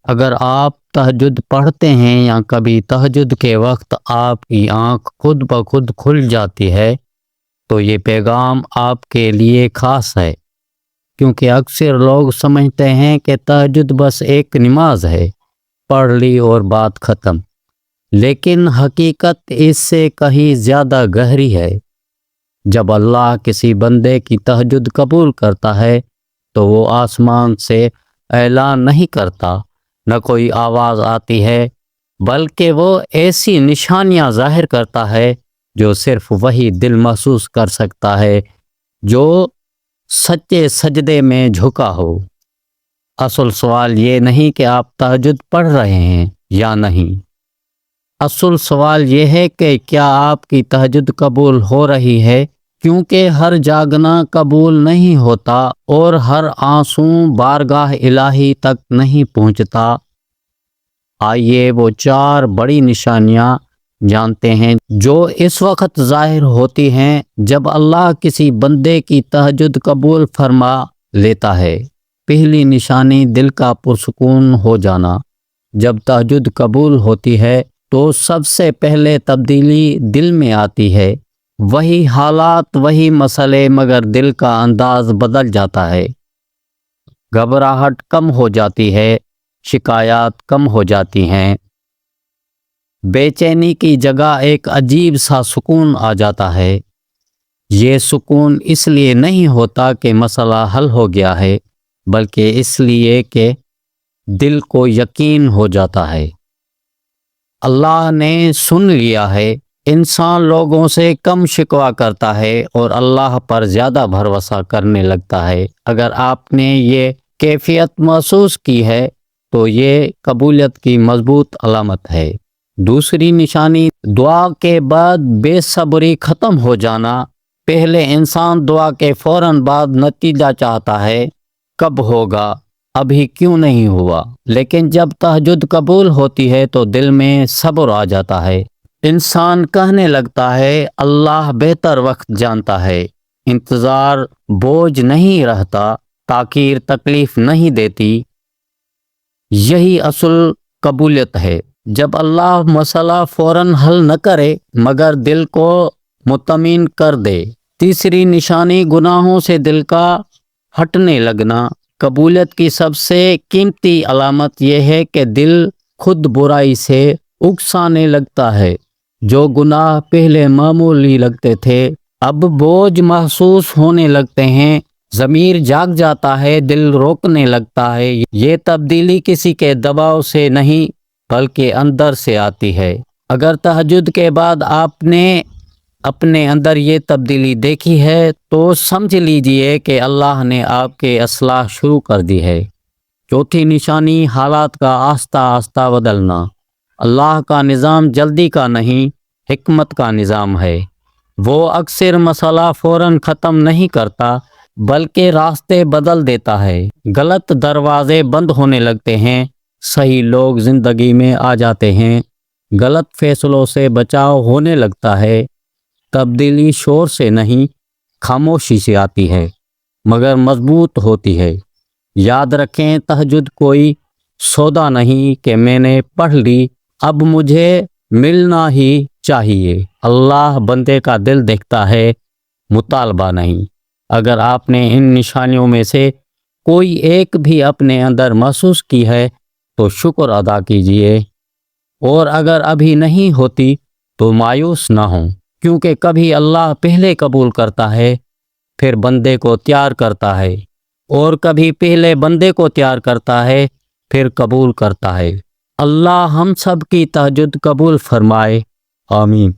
اگر آپ تہجد پڑھتے ہیں یا کبھی تہجد کے وقت آپ کی آنکھ خود بخود کھل جاتی ہے تو یہ پیغام آپ کے لیے خاص ہے، کیونکہ اکثر لوگ سمجھتے ہیں کہ تہجد بس ایک نماز ہے، پڑھ لی اور بات ختم، لیکن حقیقت اس سے کہیں زیادہ گہری ہے۔ جب اللہ کسی بندے کی تہجد قبول کرتا ہے تو وہ آسمان سے اعلان نہیں کرتا، نہ کوئی آواز آتی ہے، بلکہ وہ ایسی نشانیاں ظاہر کرتا ہے جو صرف وہی دل محسوس کر سکتا ہے جو سچے سجدے میں جھکا ہو۔ اصل سوال یہ نہیں کہ آپ تہجد پڑھ رہے ہیں یا نہیں، اصل سوال یہ ہے کہ کیا آپ کی تہجد قبول ہو رہی ہے، کیونکہ ہر جاگنا قبول نہیں ہوتا اور ہر آنسو بارگاہ الہی تک نہیں پہنچتا۔ آئیے وہ 4 بڑی نشانیاں جانتے ہیں جو اس وقت ظاہر ہوتی ہیں جب اللہ کسی بندے کی تہجد قبول فرما لیتا ہے۔ پہلی نشانی دل کا پرسکون ہو جانا۔ جب تہجد قبول ہوتی ہے تو سب سے پہلے تبدیلی دل میں آتی ہے، وہی حالات وہی مسئلے، مگر دل کا انداز بدل جاتا ہے۔ گھبراہٹ کم ہو جاتی ہے، شکایات کم ہو جاتی ہیں، بے چینی کی جگہ ایک عجیب سا سکون آ جاتا ہے۔ یہ سکون اس لیے نہیں ہوتا کہ مسئلہ حل ہو گیا ہے، بلکہ اس لیے کہ دل کو یقین ہو جاتا ہے اللہ نے سن لیا ہے۔ انسان لوگوں سے کم شکوہ کرتا ہے اور اللہ پر زیادہ بھروسہ کرنے لگتا ہے۔ اگر آپ نے یہ کیفیت محسوس کی ہے تو یہ قبولیت کی مضبوط علامت ہے۔ دوسری نشانی دعا کے بعد بے صبری ختم ہو جانا۔ پہلے انسان دعا کے فوراً بعد نتیجہ چاہتا ہے، کب ہوگا، ابھی کیوں نہیں ہوا، لیکن جب تہجد قبول ہوتی ہے تو دل میں صبر آ جاتا ہے۔ انسان کہنے لگتا ہے اللہ بہتر وقت جانتا ہے، انتظار بوجھ نہیں رہتا، تاخیر تکلیف نہیں دیتی۔ یہی اصل قبولیت ہے، جب اللہ مسئلہ فوراً حل نہ کرے مگر دل کو مطمئن کر دے۔ تیسری نشانی گناہوں سے دل کا ہٹنے لگنا۔ قبولیت کی سب سے قیمتی علامت یہ ہے کہ دل خود برائی سے اکسانے لگتا ہے۔ جو گناہ پہلے معمولی لگتے تھے اب بوجھ محسوس ہونے لگتے ہیں، ضمیر جاگ جاتا ہے، دل روکنے لگتا ہے۔ یہ تبدیلی کسی کے دباؤ سے نہیں بلکہ اندر سے آتی ہے۔ اگر تہجد کے بعد آپ نے اپنے اندر یہ تبدیلی دیکھی ہے تو سمجھ لیجئے کہ اللہ نے آپ کے اصلاح شروع کر دی ہے۔ چوتھی نشانی حالات کا آہستہ آہستہ بدلنا۔ اللہ کا نظام جلدی کا نہیں، حکمت کا نظام ہے۔ وہ اکثر مسئلہ فوراً ختم نہیں کرتا بلکہ راستے بدل دیتا ہے۔ غلط دروازے بند ہونے لگتے ہیں، صحیح لوگ زندگی میں آ جاتے ہیں، غلط فیصلوں سے بچاؤ ہونے لگتا ہے۔ تبدیلی شور سے نہیں، خاموشی سے آتی ہے مگر مضبوط ہوتی ہے۔ یاد رکھیں تہجد کوئی سودا نہیں کہ میں نے پڑھ لی اب مجھے ملنا ہی چاہیے۔ اللہ بندے کا دل دیکھتا ہے، مطالبہ نہیں۔ اگر آپ نے ان نشانیوں میں سے کوئی ایک بھی اپنے اندر محسوس کی ہے تو شکر ادا کیجئے، اور اگر ابھی نہیں ہوتی تو مایوس نہ ہوں، کیونکہ کبھی اللہ پہلے قبول کرتا ہے پھر بندے کو تیار کرتا ہے، اور کبھی پہلے بندے کو تیار کرتا ہے پھر قبول کرتا ہے۔ اللہ ہم سب کی تہجد قبول فرمائے، آمین۔